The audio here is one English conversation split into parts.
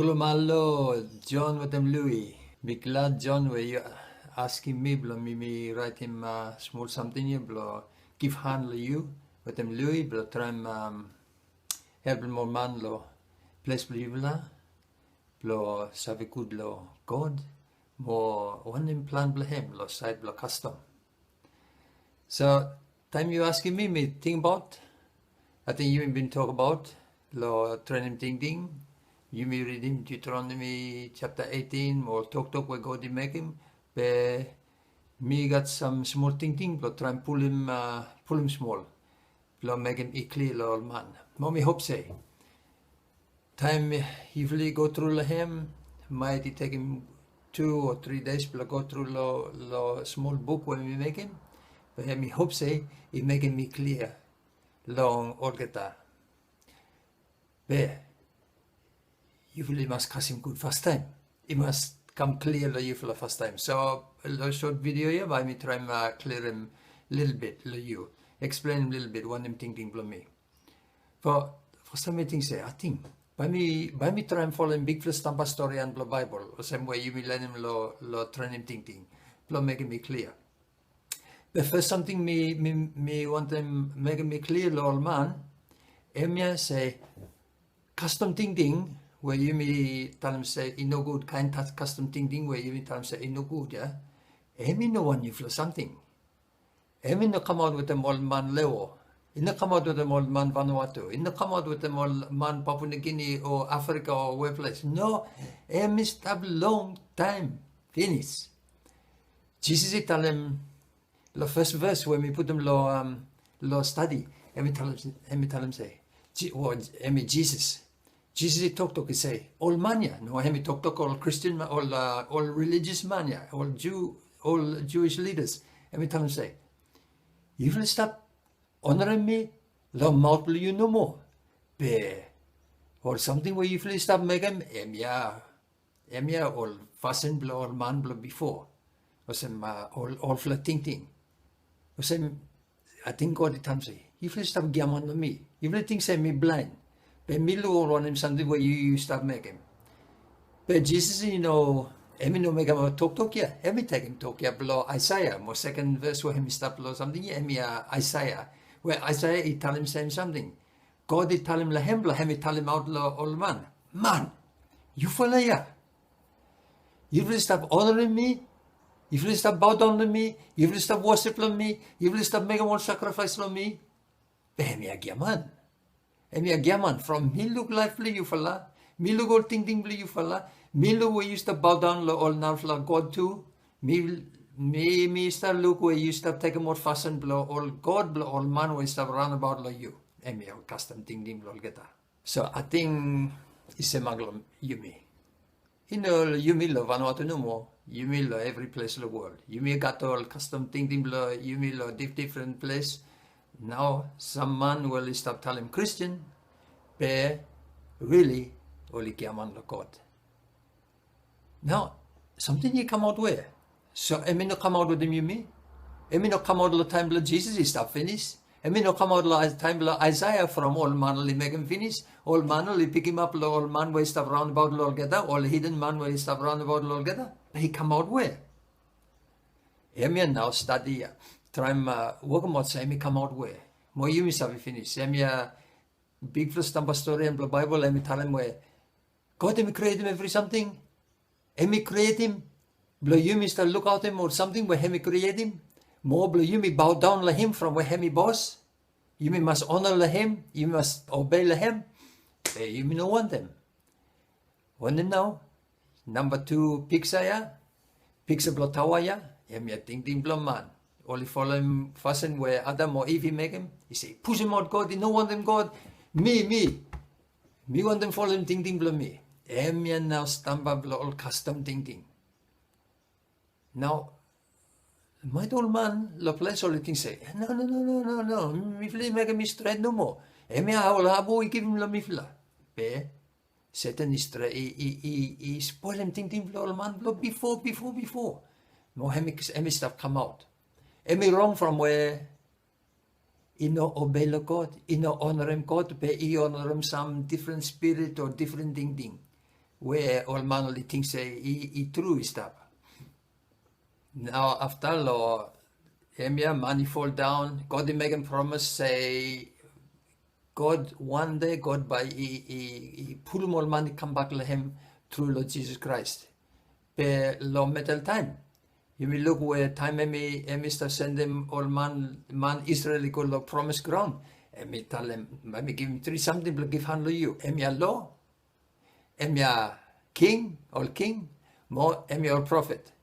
Malo, John with them Louis. Be glad John where you asking me blo me write him small something you blo give handle you with them Louis blo try help more man lo place blo blo save good lo God more one him plan blo him lo side blo custom. So time you asking me think about I think you been talk about lo training ding. You may read him Deuteronomy chapter 18 or talk where God make him. But me got some small thinking, but try and pull him small. But make him clear lo man. Mommy hope say. Time usually go through him, might take him 2 or 3 days, but go through lo small book when we make him. But me hope say he making me clear long or get that. But you really must cast him good first time. It must come clear you for the first time. So a short video here by me try and clear him a little bit, you explain him a little bit what him thinking below me. For some things say, I think by me try and follow him big first stampa story and the Bible, the same way you will learn him lo train him thinking, lo making me clear. But first something me want them making me clear lo man, Emia say custom thinking. Where you may tell him say, no good, kind custom thinking, where you may tell him say, no good, yeah? Emi no one you for something. Emi no come out with them old man Leo. In no come out with them old man Vanuatu. In no come out with them old man Papua New Guinea or Africa or where place. No, Emi stop long time. Finish. Jesus tell him, the first verse when we put them lo study, Emi tell him say, Emi Jesus. Jesus talk he say, all mania. No, hemi talk all Christian, all religious mania, all Jewish leaders. Hemi tell him say, you will stop honoring me, lo mouth you no more. Be or something where you will stop making emia all fasten blow all man blow before. Or some all flat thing. Or some I think God the time say, you will stop gammon on me. You will think say me blind. But me look on him something where you stop making. But Jesus, emi no make him talk yeah. Emi take him talk yeah below Isaiah. More second verse where him stop below something yeah. Emi Isaiah. Where Isaiah he tell him same something. God he tell him he tell him out all man. Man, you follow yeah. You will stop honoring me. You will stop bow down to me. You will stop worshiping me. You will stop making one sacrifice on me. But emi agya man. Emi agyaman from me look lively you fella, me look all thinking you fella, me look where you stop bow down all now for God too, me start look where you stop taking more fasten blow all God blow all man where you stop run about like you. Emi all custom thinking blow get that. So I think it's a maglum yumi. Yumi lo Vanuatu no more. Yumi lo every place in the world. Yumi got all custom thinking blow yumi lo different place. Now, some man will stop telling Christian, but really, only kiaman lo God. Now, something you come out where? So, emi no come out with him, you mean? Emi no come out the time of Jesus, he stop finish. Emi no come out the time of Isaiah from all man, he make him finish. All man, he pick him up, all man, where he stop round about Lord Geda, all hidden man, where he stop round about Lord Geda. But he come out where? Emi now study. Try work about say me come out where. More you miss have finish. Say big first stampa story and the Bible, let me tell him where. God me create him every something. Me create him. Blow you me start look out him or something where me create him. More blow you me bow down like him from where me boss. You me must honor like him. You must obey like him. You me no want them. Want them now? Number 2 Pixaya. Pixa blow tawaya. Me a think blow man. Only follow him fasten where Adam or Eve make him. He say, push him out God, he no want them God. Me want them follow him thinking below me. Emian now stumble below all custom thinking. Now, my old man, la place all thing say, no. Me flee make him straight no more. Emia hawal habo, he give him la mifla. Be, Satan is straight, he spoil him thinking below all man below before. No, emi stuff come out. Emi wrong from where he no obey the God, he no honor him God, but he honor him some different spirit or different thing. where all man only things say he true stuff. Now after law, money fall down, God make him promise say God one day God by he pull more money come back to him through Lord Jesus Christ. But law metal time. You will look where time emi start send them all man Israel go to promised ground. Emi tell him, emi give him 3 something, but give hand to you. Emi a law, emi a king, all king, more emi all prophet.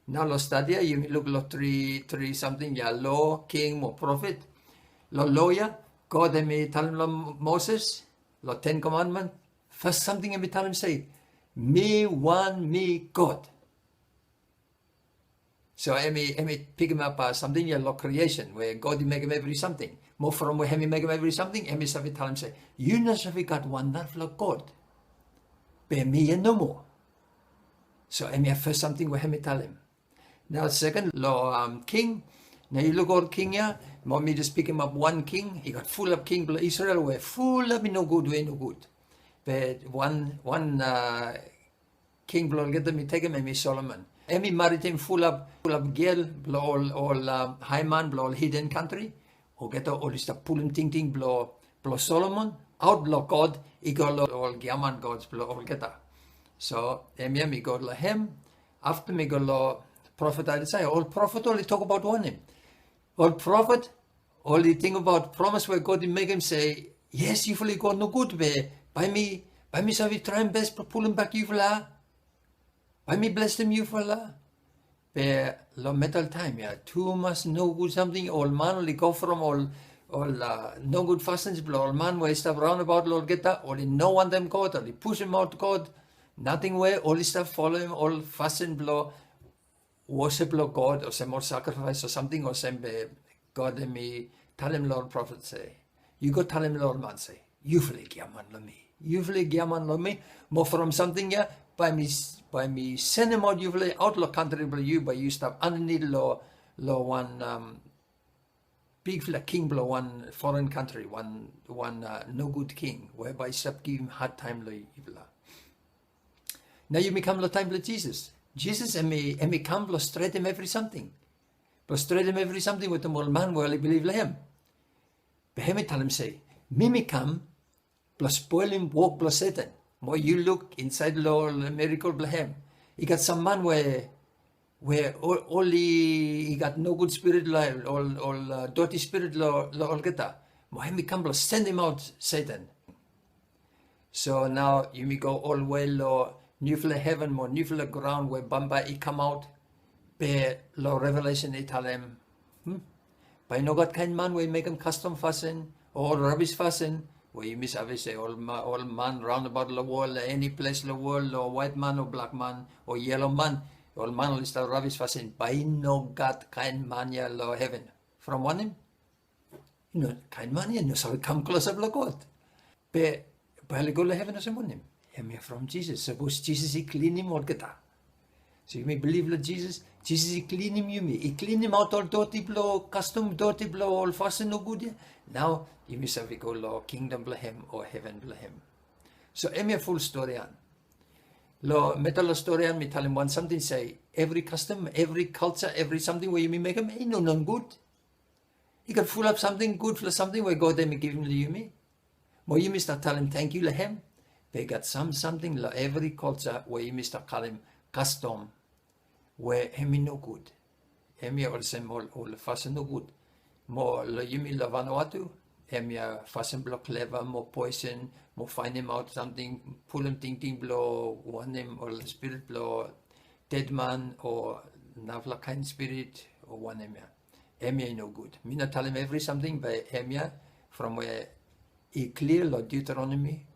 Now lo study, you look lo 3 something, ya law, king, more prophet. Lo lawyer, God emi tell him lo Moses, lo 10 commandment. First something emi tell him say, me one me God. So emi pick him up something ya law creation, where God make him every something. More from where he make him every something, emi sabi tell him say, you know sabi got wonderful God. But me no more. So emi first something where he tell him. Now second law king. Now you look all king here. Mommy just pick him up one king. He got full of king Israel were full of no good way no good. But one king blow get them he take him emi Solomon. Emi married him full of girl blow all high man blow all hidden country. Or get all this stuff pull him ting blow Solomon out blow God. He got all Gaman gods blow all get that. So emi go la him. After me go law prophet I say all prophet only talk about one him. All prophet only think about promise where God make him say, yes, you fully got no good way. By me so we try and best pull him back you for la. By me bless him you for la. But lo metal time, yeah, too much no good something, all man only go from all no good fastens, but all man way stuff round about Lord get that, only no one them God, only push him out God, nothing way, all this stuff follow him, all fasten blow, worship Lord God, or some more sacrifice or something, or some God and me, tell him Lord prophet say, you go tell him Lord man say, you feel man lo me, you feel man lo me, more from something yeah, by me send him out, you feel outlaw country by you, but you stop underneath law one big king blow one foreign country, one no good king, whereby stop give him hard time lo evil. Now you become lo time lo Jesus. Jesus and me come lo straight him every something. But straight him every something with the old man where I believe him. But him tell him say, me come plus spoil him walk plus Satan. More you look inside the miracle him. He got some man where only he got no good spirit all dirty spirit all get that. More him come plus send him out Satan. So now you may go all way new for heaven, more new for the ground where Bamba he come out. Be law revelation he tell him. By no God kind man where make him custom fasten or rubbish fasten. Where you miss obviously all man round about the world, any place in the world, or white man or black man or yellow man, all man will start rubbish fasten. By no God kind man ya law heaven. From one him? You know, kind man ya no so we come closer to God. But by go to heaven or someone him. From Jesus. Suppose Jesus he clean him or get that. So you may believe that Jesus he clean him, you may. He clean him out all dirty blow, custom dirty blow, all fast and no good. Yeah? Now you may say we go law, kingdom blah him or heaven blah him. So a full story on. Law metal story on me tell him one something say every custom, every culture, every something where you may make him ain't no none good. He got full up something good for something where God may give him to you me. More you may start telling him thank you to him. They got something like every culture where you must call him custom, where him no good. Him also all fasten no good. More you mean la Vanuatu, him fasten block clever, more poison, more find him out something, pull him ting blow, one him or spirit blow, dead man or navla kind spirit or one him. Him no good. Me not tell him every something by him from where he clear la Deuteronomy.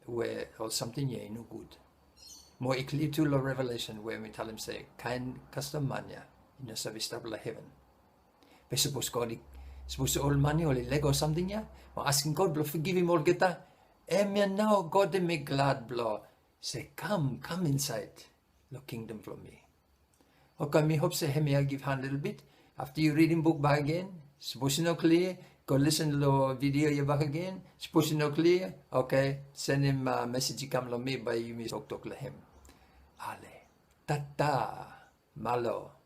Where or something yeah no good. More clear to the revelation where we tell him say kind custom mania in the service table of heaven. But suppose God suppose all money or leg or something yeah, or asking God blow forgive him all get that. Now God they make glad blow. Say come inside the kingdom from me. Okay, me hope say him give hand a little bit. After you reading book back again, suppose you know clear, go listen to the video you back again. Suppose no clear, okay, send him a message come to me by you me talk to him. Ale, tata, malo.